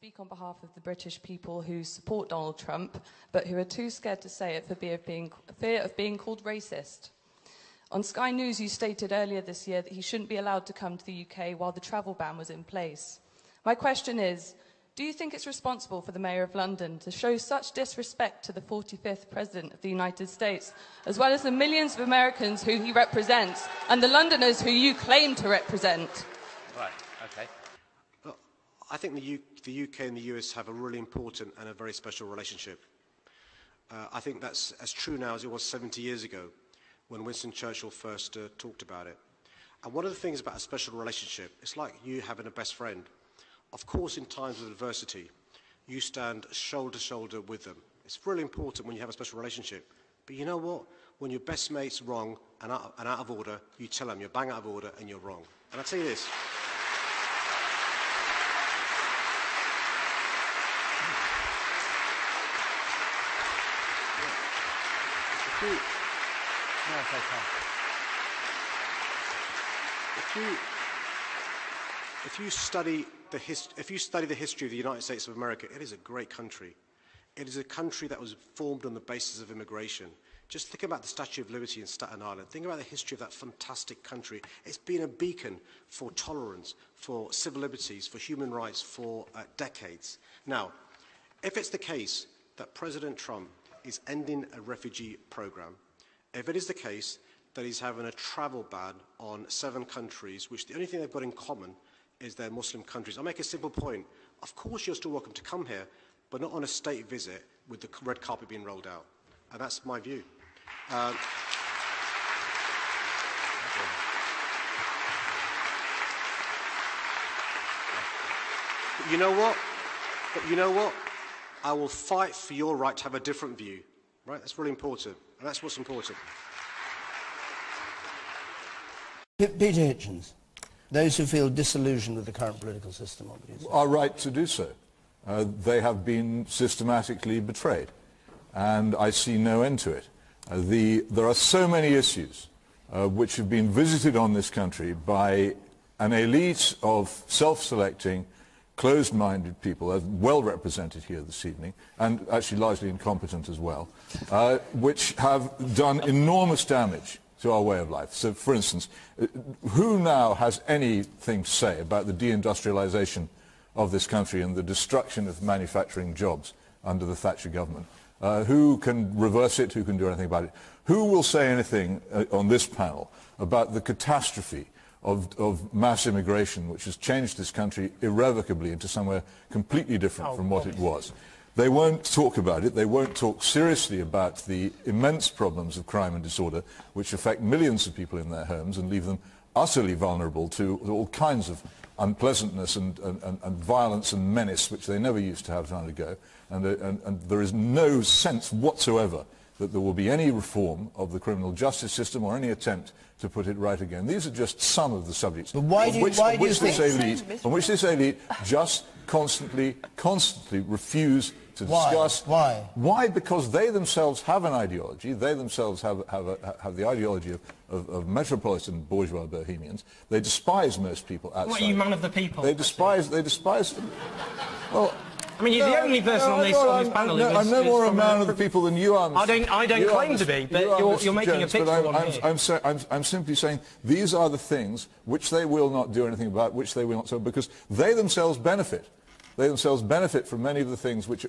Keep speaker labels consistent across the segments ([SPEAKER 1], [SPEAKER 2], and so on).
[SPEAKER 1] speak on behalf of the British people who support Donald Trump, but who are too scared to say it for fear of being called racist. On Sky News, you stated earlier this year that he shouldn't be allowed to come to the UK while the travel ban was in place. My question is, do you think it's responsible for the Mayor of London to show such disrespect to the 45th President of the United States, as well as the millions of Americans who he represents, and the Londoners who you claim to represent?
[SPEAKER 2] Right, okay.
[SPEAKER 3] Well, I think the UK and the US have a really important and a very special relationship. I think that's as true now as it was 70 years ago, when Winston Churchill first talked about it. And one of the things about a special relationship, it's like you having a best friend. Of course, in times of adversity, you stand shoulder to shoulder with them. It's really important when you have a special relationship. But you know what? When your best mate's wrong and out of order, you tell them you're bang out of order and you're wrong. And I'll tell you this. If you study the history of the United States of America, it is a great country. It is a country that was formed on the basis of immigration. Just think about the Statue of Liberty in Staten Island. Think about the history of that fantastic country. It's been a beacon for tolerance, for civil liberties, for human rights for decades. Now, if it's the case that President Trump is ending a refugee program, if it is the case that he's having a travel ban on 7 countries, which the only thing they've got in common is they're Muslim countries. I'll make a simple point. Of course you're still welcome to come here, but not on a state visit with the red carpet being rolled out. And that's my view. But you know what? I will fight for your right to have a different view. Right? That's really important. And that's what's important.
[SPEAKER 4] Peter Hitchens, those who feel disillusioned with the current political system
[SPEAKER 5] are right to do so. They have been systematically betrayed, and I see no end to it. There are so many issues which have been visited on this country by an elite of self-selecting, closed-minded people, well represented here this evening, and actually largely incompetent as well, which have done enormous damage to our way of life. So, for instance, who now has anything to say about the deindustrialization of this country and the destruction of manufacturing jobs under the Thatcher government? Who can reverse it? Who can do anything about it? Who will say anything on this panel about the catastrophe of mass immigration, which has changed this country irrevocably into somewhere completely different from what it was? They won't talk about it. They won't talk seriously about the immense problems of crime and disorder, which affect millions of people in their homes and leave them utterly vulnerable to all kinds of unpleasantness and violence and menace, which they never used to have to undergo. And there is no sense whatsoever that there will be any reform of the criminal justice system or any attempt to put it right again. These are just some of the subjects on which this elite just constantly refuse to discuss.
[SPEAKER 4] Why?
[SPEAKER 5] Why? Because they themselves have an ideology. They themselves have the ideology of metropolitan bourgeois bohemians. They despise most people outside.
[SPEAKER 6] What, are you man of the people?
[SPEAKER 5] They despise. Well,
[SPEAKER 6] I mean, you're the only person on this panel who
[SPEAKER 5] I'm no more a man of the people than you are.
[SPEAKER 6] I don't claim to be, but you're making a picture on me.
[SPEAKER 5] I'm simply saying these are the things which they will not do anything about, which they will not do, because they themselves benefit. They themselves benefit from many of the things which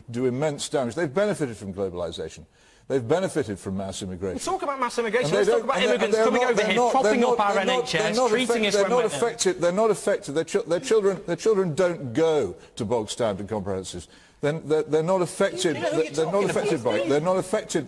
[SPEAKER 5] do immense damage. They've benefited from globalization. They've benefited from mass immigration.
[SPEAKER 6] We'll talk about mass immigration. Let's talk about immigrants coming over here, propping up our NHS, treating us when we're ill.
[SPEAKER 5] They're not affected. Their children don't go to bog standard comprehensives. They're not affected.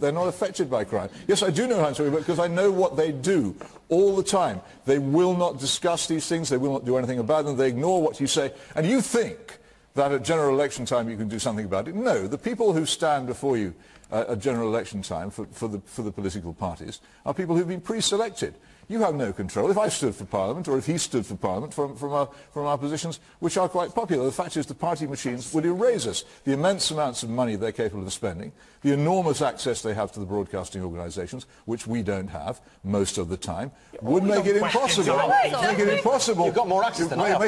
[SPEAKER 5] They're not affected by crime. Yes, I do know how I'm talking about, because I know what they do all the time. They will not discuss these things. They will not do anything about them. They ignore what you say, and you think that at general election time you can do something about it. No, the people who stand before you at general election time for the political parties are people who've been pre-selected. You have no control. If I stood for Parliament, or if he stood for Parliament, from our positions, which are quite popular, the fact is the party machines would erase us. The immense amounts of money they're capable of spending, the enormous access they have to the broadcasting organisations, which we don't have most of the time, would make it impossible. Make it impossible.
[SPEAKER 6] You've got more access than I have,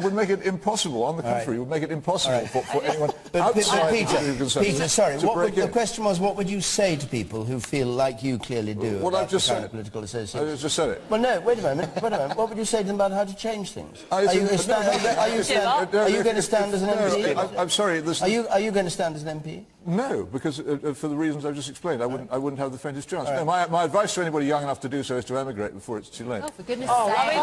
[SPEAKER 5] would make it impossible. On the contrary, would make it impossible for anyone
[SPEAKER 4] but
[SPEAKER 5] outside
[SPEAKER 4] Peter, sorry.
[SPEAKER 5] the
[SPEAKER 4] question was, what would you say to people who feel like you clearly do
[SPEAKER 5] what
[SPEAKER 4] about
[SPEAKER 5] I've just
[SPEAKER 4] the kind
[SPEAKER 5] said.
[SPEAKER 4] of political association?
[SPEAKER 5] I just said it.
[SPEAKER 4] Well, no, wait a moment. What would you say to them about how to change things? Are you going to stand as an MP?
[SPEAKER 5] I'm sorry.
[SPEAKER 4] Are you going to stand as an MP?
[SPEAKER 5] No, because for the reasons I've just explained, I wouldn't have the faintest chance. No, my advice to anybody young enough to do so is to emigrate before it's too late.
[SPEAKER 2] Oh, for goodness sake. I mean,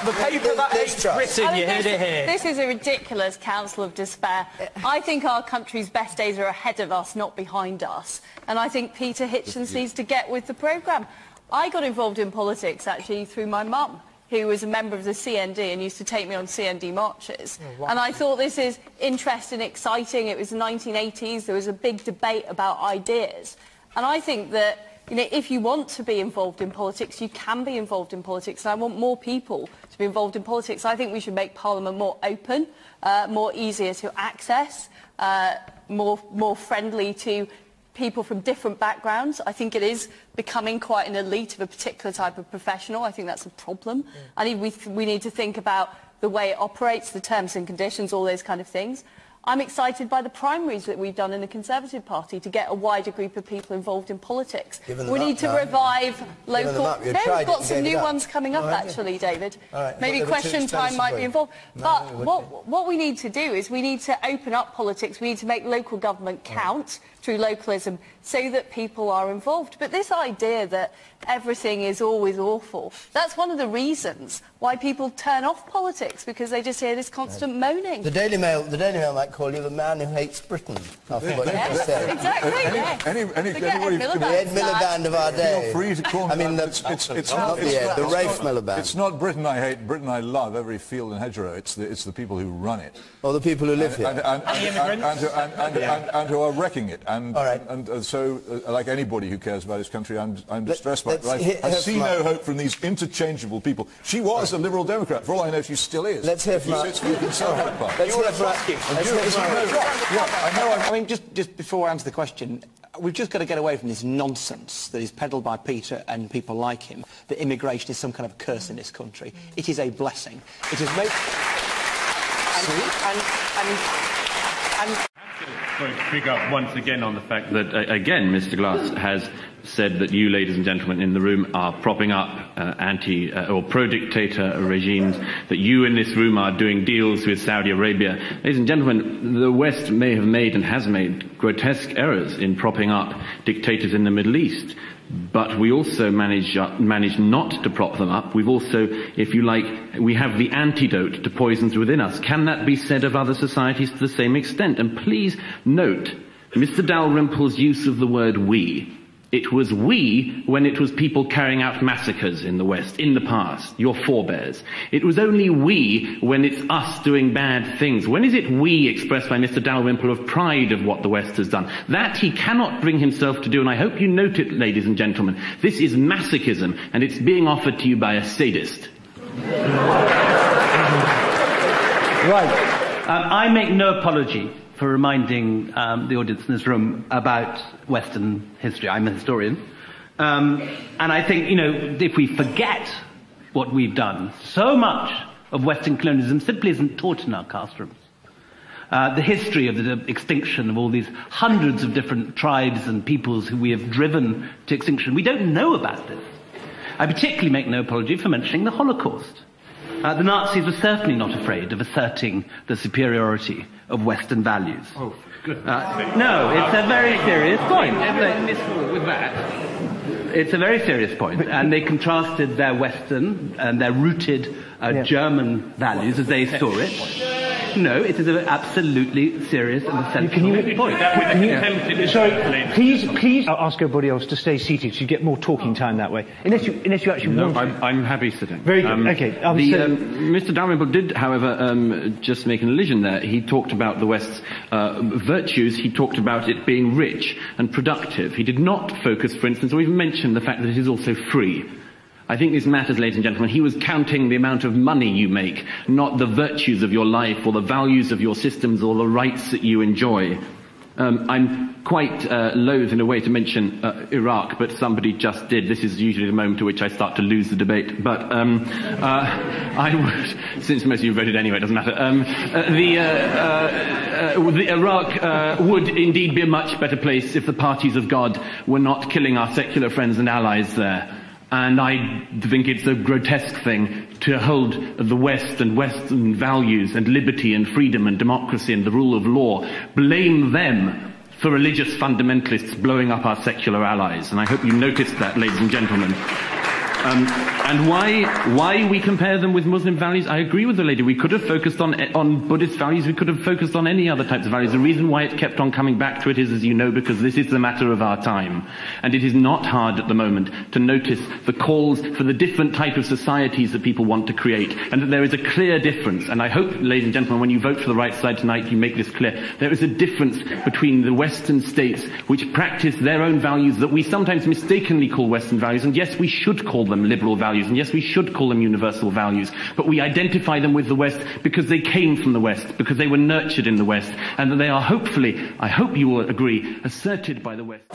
[SPEAKER 6] The paper that hates Britain, you heard it here.
[SPEAKER 2] This is a ridiculous council of despair. I think our country's best days are ahead of us, not behind us. And I think Peter Hitchens needs to get with the programme. I got involved in politics, actually, through my mum, who was a member of the CND and used to take me on CND marches. Oh, wow. And I thought this is interesting, exciting. It was the 1980s. There was a big debate about ideas. And I think that, you know, if you want to be involved in politics, you can be involved in politics. And I want more people to be involved in politics. I think we should make Parliament more open, more easier to access, more friendly to people from different backgrounds. I think it is becoming quite an elite of a particular type of professional. I think that's a problem. I think we need to think about the way it operates, the terms and conditions, all those kind of things. I'm excited by the primaries that we've done in the Conservative Party to get a wider group of people involved in politics. We need to revive local... No, we've got some new ones coming up, actually, David. Maybe Question Time might be involved. But what we need to do is we need to open up politics. We need to make local government count through localism so that people are involved. But this idea that everything is always awful, that's one of the reasons why people turn off politics, because they just hear this constant moaning.
[SPEAKER 4] The Daily Mail might call you the man who hates Britain. After what you said.
[SPEAKER 2] Exactly.
[SPEAKER 5] Anybody,
[SPEAKER 4] the Ed Miliband of our day.
[SPEAKER 5] Feel free to call me.
[SPEAKER 4] I mean,
[SPEAKER 5] it's
[SPEAKER 4] not the Ed, the Rafe Miliband.
[SPEAKER 5] It's not Britain I hate, Britain I love, every field and hedgerow. It's the people who run it.
[SPEAKER 4] Or the people who live here.
[SPEAKER 5] And who are wrecking it. And so, like anybody who cares about his country, I'm distressed by it. I see no hope from these interchangeable people. She was a Liberal Democrat. For all I know, she still is.
[SPEAKER 4] Let's hear from
[SPEAKER 7] I mean, just before I answer the question, we've just got to get away from this nonsense that is peddled by Peter and people like him, that immigration is some kind of curse in this country. It is a blessing. It has made...
[SPEAKER 8] Sorry to pick up once again on the fact that, again, Mr. Glass has said that you, ladies and gentlemen in the room, are propping up or pro-dictator regimes, that you in this room are doing deals with Saudi Arabia. Ladies and gentlemen, the West may have made and has made grotesque errors in propping up dictators in the Middle East. But we also manage not to prop them up. We've also, if you like, we have the antidote to poisons within us. Can that be said of other societies to the same extent? And please note Mr. Dalrymple's use of the word we. It was we when it was people carrying out massacres in the West, in the past, your forebears. It was only we when it's us doing bad things. When is it we expressed by Mr. Dalrymple of pride of what the West has done? That he cannot bring himself to do, and I hope you note it, ladies and gentlemen. This is masochism, and it's being offered to you by a sadist.
[SPEAKER 9] Right. I make no apology for reminding the audience in this room about Western history. I'm a historian. And I think, you know, if we forget what we've done, so much of Western colonialism simply isn't taught in our classrooms. The history of the extinction of all these hundreds of different tribes and peoples who we have driven to extinction, we don't know about this. I particularly make no apology for mentioning the Holocaust. The Nazis were certainly not afraid of asserting the superiority of Western values.
[SPEAKER 8] Oh, good.
[SPEAKER 9] No, it's a very serious point.
[SPEAKER 8] With that,
[SPEAKER 9] it's a very serious point, and they contrasted their Western and their rooted German values as they saw it No, it is an absolutely serious and essential point.
[SPEAKER 10] Sorry, please ask everybody else to stay seated so you get more talking time that way. Unless you actually want to.
[SPEAKER 8] I'm happy sitting.
[SPEAKER 10] Very good. Okay.
[SPEAKER 8] Mr. Dalrymple did, however, just make an allusion there. He talked about the West's virtues. He talked about it being rich and productive. He did not focus, for instance, or even mention the fact that it is also free. I think this matters, ladies and gentlemen. He was counting the amount of money you make, not the virtues of your life or the values of your systems or the rights that you enjoy. I'm quite loath in a way to mention Iraq, but somebody just did. This is usually the moment to which I start to lose the debate. But I would, since most of you voted anyway, it doesn't matter. Iraq would indeed be a much better place if the parties of God were not killing our secular friends and allies there. And I think it's a grotesque thing to hold the West and Western values and liberty and freedom and democracy and the rule of law, blame them for religious fundamentalists blowing up our secular allies. And I hope you noticed that, ladies and gentlemen. And why we compare them with Muslim values? I agree with the lady. We could have focused on Buddhist values. We could have focused on any other types of values. The reason why it kept on coming back to it is, as you know, because this is the matter of our time. And it is not hard at the moment to notice the calls for the different type of societies that people want to create. And that there is a clear difference. And I hope, ladies and gentlemen, when you vote for the right side tonight, you make this clear. There is a difference between the Western states which practice their own values that we sometimes mistakenly call Western values. And yes, we should call them liberal values, and yes, we should call them universal values, but we identify them with the West because they came from the West, because they were nurtured in the West, and that they are hopefully, I hope you will agree, asserted by the West.